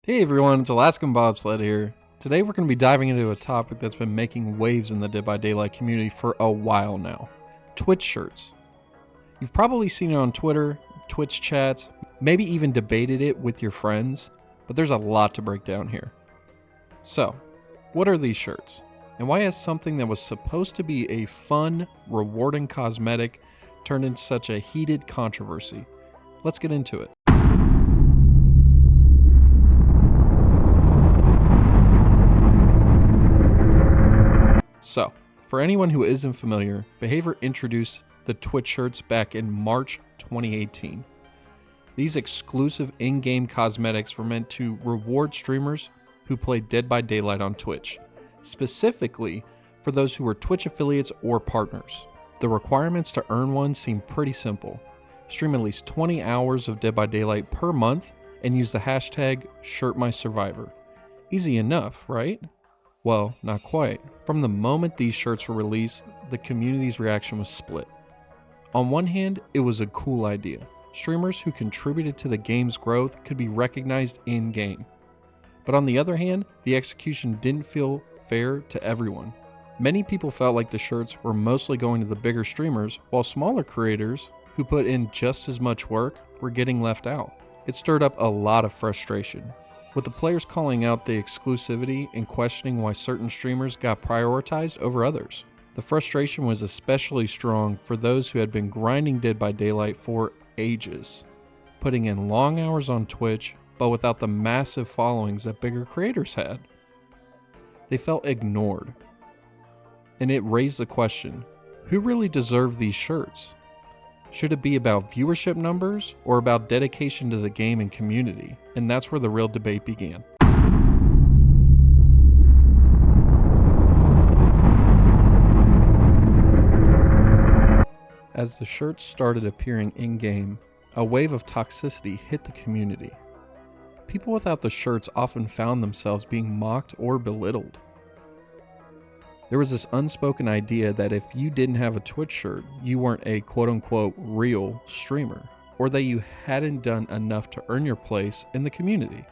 Hey everyone, it's Alaskinbobsled here. Today we're going to be diving into a topic that's been making waves in the Dead by Daylight community for a while now. Twitch shirts. You've probably seen it on Twitter, Twitch chats, maybe even debated it with your friends, but there's a lot to break down here. So, what are these shirts? And why has something that was supposed to be a fun, rewarding cosmetic turned into such a heated controversy? Let's get into it. So, for anyone who isn't familiar, Behavior introduced the Twitch shirts back in March 2018. These exclusive in-game cosmetics were meant to reward streamers who play Dead by Daylight on Twitch, specifically for those who were Twitch affiliates or partners. The requirements to earn one seem pretty simple. Stream at least 20 hours of Dead by Daylight per month and use the hashtag #ShirtMySurvivor. Easy enough, right? Well, not quite. From the moment these shirts were released, the community's reaction was split. On one hand, it was a cool idea. Streamers who contributed to the game's growth could be recognized in-game. But on the other hand, the execution didn't feel fair to everyone. Many people felt like the shirts were mostly going to the bigger streamers, while smaller creators, who put in just as much work, were getting left out. It stirred up a lot of frustration, with the players calling out the exclusivity and questioning why certain streamers got prioritized over others. The frustration was especially strong for those who had been grinding Dead by Daylight for ages, putting in long hours on Twitch, but without the massive followings that bigger creators had. They felt ignored. And it raised the question, who really deserved these shirts? Should it be about viewership numbers or about dedication to the game and community? And that's where the real debate began. As the shirts started appearing in-game, a wave of toxicity hit the community. People without the shirts often found themselves being mocked or belittled. There was this unspoken idea that if you didn't have a Twitch shirt, you weren't a quote-unquote real streamer, or that you hadn't done enough to earn your place in the community.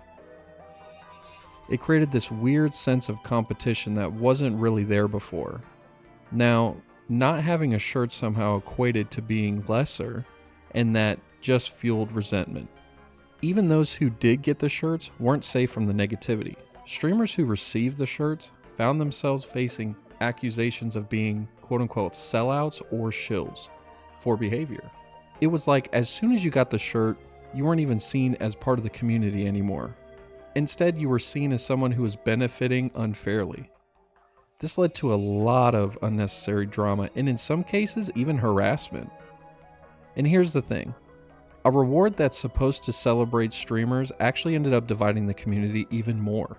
It created this weird sense of competition that wasn't really there before. Now, not having a shirt somehow equated to being lesser, and that just fueled resentment. Even those who did get the shirts weren't safe from the negativity. Streamers who received the shirts found themselves facing accusations of being quote-unquote sellouts or shills for behavior. It was like as soon as you got the shirt, you weren't even seen as part of the community anymore. Instead, you were seen as someone who was benefiting unfairly. This led to a lot of unnecessary drama and in some cases even harassment. And here's the thing. A reward that's supposed to celebrate streamers actually ended up dividing the community even more.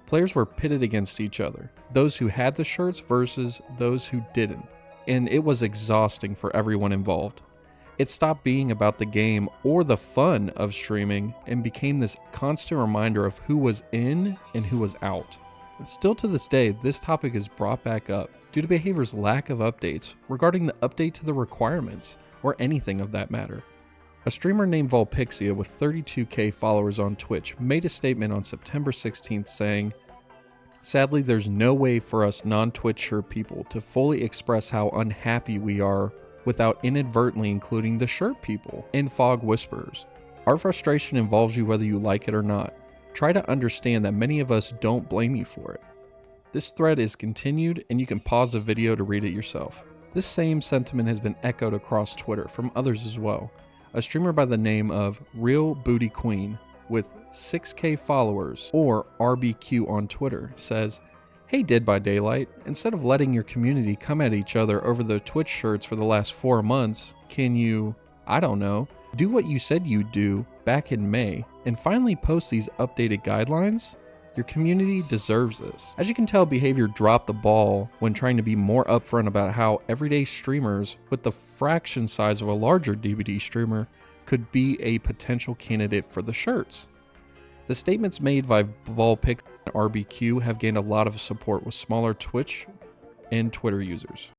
Players were pitted against each other, those who had the shirts versus those who didn't, and it was exhausting for everyone involved. It stopped being about the game or the fun of streaming and became this constant reminder of who was in and who was out. Still to this day, this topic is brought back up due to Behavior's lack of updates regarding the update to the requirements or anything of that matter. A streamer named Volpixia with 32k followers on Twitch made a statement on September 16th saying, "Sadly, there's no way for us non-Twitch shirt people to fully express how unhappy we are without inadvertently including the shirt people and fog whisperers. Our frustration involves you whether you like it or not. Try to understand that many of us don't blame you for it." This thread is continued and you can pause the video to read it yourself. This same sentiment has been echoed across Twitter from others as well. A streamer by the name of Real Booty Queen with 6k followers, or RBQ on Twitter, says, "Hey Dead by Daylight, instead of letting your community come at each other over the Twitch shirts for the last 4 months, can you, I don't know, do what you said you'd do back in May and finally post these updated guidelines? Your community deserves this." As you can tell, Behavior dropped the ball when trying to be more upfront about how everyday streamers with the fraction size of a larger DVD streamer could be a potential candidate for the shirts. The statements made by Volpix and RBQ have gained a lot of support with smaller Twitch and Twitter users.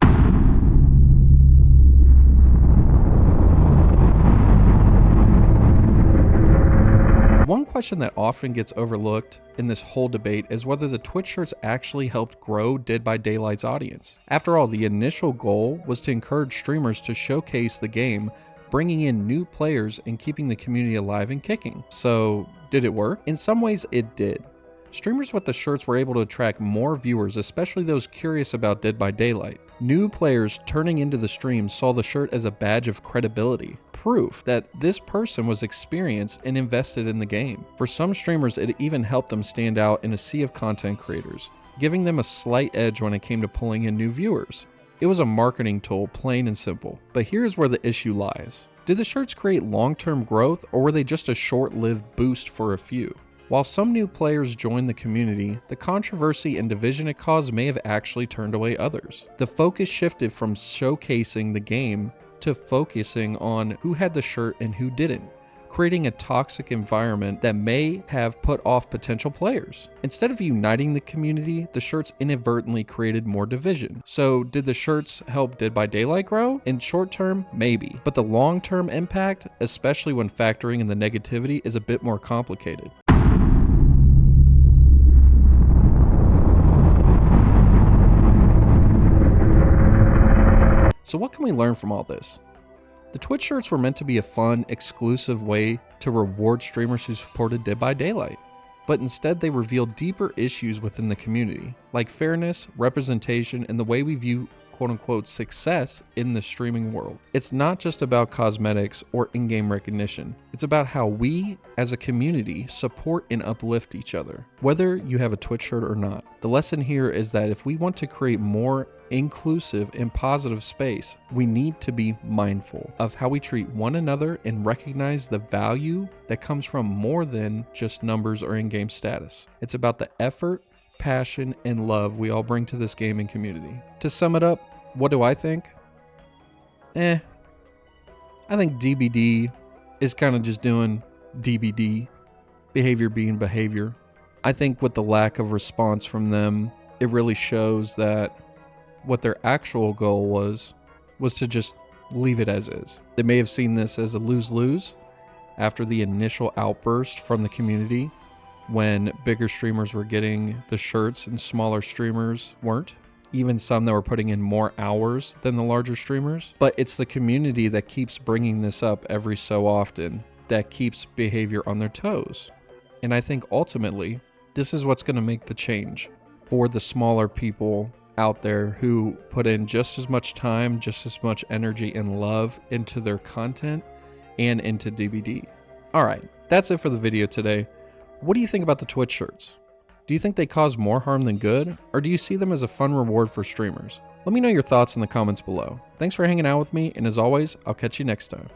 One question question that often gets overlooked in this whole debate is whether the Twitch shirts actually helped grow Dead by Daylight's audience. After all, the initial goal was to encourage streamers to showcase the game, bringing in new players and keeping the community alive and kicking. So, did it work? In some ways, it did. Streamers with the shirts were able to attract more viewers, especially those curious about Dead by Daylight. New players turning into the stream saw the shirt as a badge of credibility, proof that this person was experienced and invested in the game. For some streamers, it even helped them stand out in a sea of content creators, giving them a slight edge when it came to pulling in new viewers. It was a marketing tool, plain and simple. But here's where the issue lies. Did the shirts create long-term growth, or were they just a short-lived boost for a few? While some new players joined the community, the controversy and division it caused may have actually turned away others. The focus shifted from showcasing the game to focusing on who had the shirt and who didn't, creating a toxic environment that may have put off potential players. Instead of uniting the community, the shirts inadvertently created more division. So did the shirts help Dead by Daylight grow? In short term, maybe. But the long-term impact, especially when factoring in the negativity, is a bit more complicated. So what can we learn from all this? The Twitch shirts were meant to be a fun, exclusive way to reward streamers who supported Dead by Daylight, but instead they revealed deeper issues within the community, like fairness, representation, and the way we view quote-unquote success in the streaming world. It's not just about cosmetics or in-game recognition. It's about how we, as a community, support and uplift each other, whether you have a Twitch shirt or not. The lesson here is that if we want to create more inclusive and positive space, we need to be mindful of how we treat one another and recognize the value that comes from more than just numbers or in-game status. It's about the effort, passion, and love we all bring to this gaming community. To sum it up, what do I think? I think DBD is kind of just doing DBD, behavior being behavior. I think with the lack of response from them, it really shows that what their actual goal was to just leave it as is. They may have seen this as a lose-lose after the initial outburst from the community when bigger streamers were getting the shirts and smaller streamers weren't. Even some that were putting in more hours than the larger streamers. But it's the community that keeps bringing this up every so often that keeps behavior on their toes. And I think ultimately, this is what's going to make the change for the smaller people out there who put in just as much time, just as much energy and love into their content and into DBD. All right, that's it for the video today. What do you think about the Twitch shirts? Do you think they cause more harm than good, or do you see them as a fun reward for streamers? Let me know your thoughts in the comments below. Thanks for hanging out with me, and as always, I'll catch you next time.